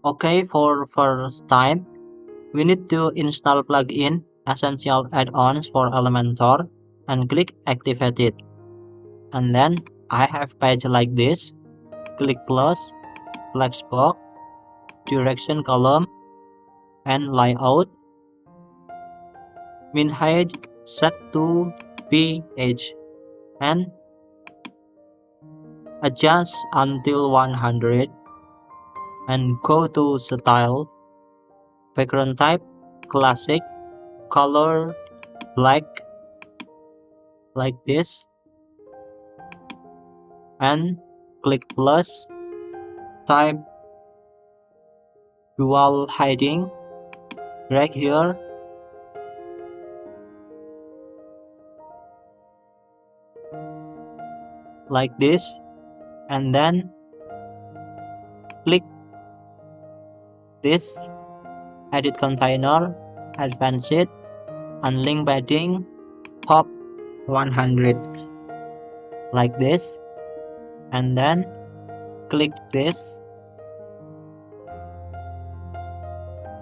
Okay, for first time, we need to install plugin Essential Add-ons for Elementor and click Activate it. And then I have page like this. Click plus, flex box, direction column, and layout. Min height set to ph and adjust until 100 and go to style, background type, classic, color, black, like this, and click plus, type dual hiding, drag here, like this, and then click this, edit container, advanced, and link padding, top 100, like this, and then click this,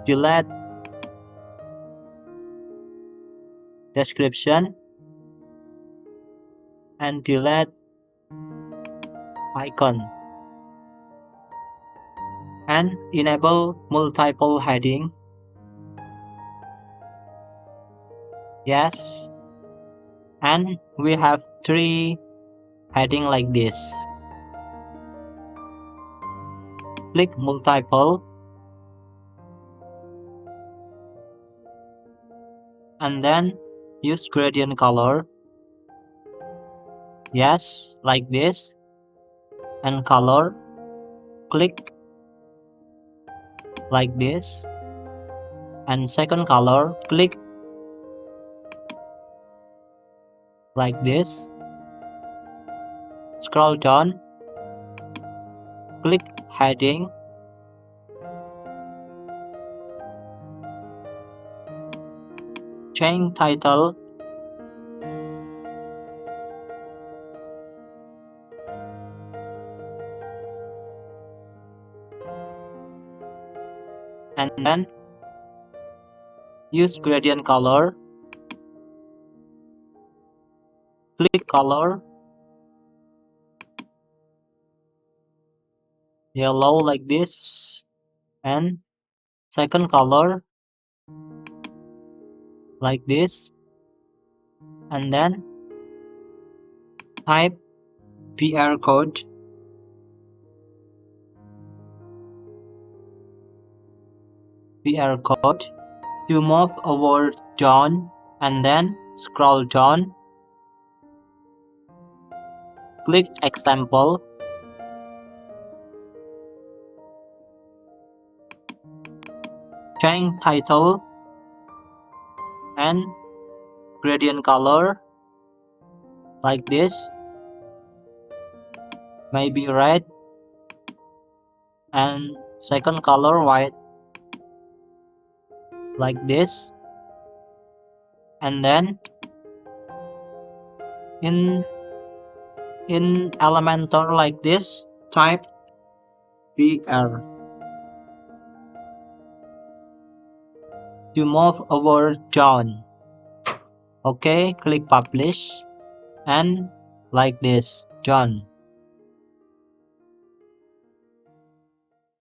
delete description, and delete icon, and enable multiple heading. Yes, and we have 3 heading like this. Click multiple, and then use gradient color. Yes, like this, and color, click like this, and second color, click like this, scroll down, click heading, change title, and then use gradient color, click color, yellow like this, and second color like this, and then type PR code, to move a word down, and then scroll down, click example, change title, and gradient color like this, maybe red, and second color white like this, and then in Elementor like this, type BR to move a word down. Okay, click publish, and like this, done.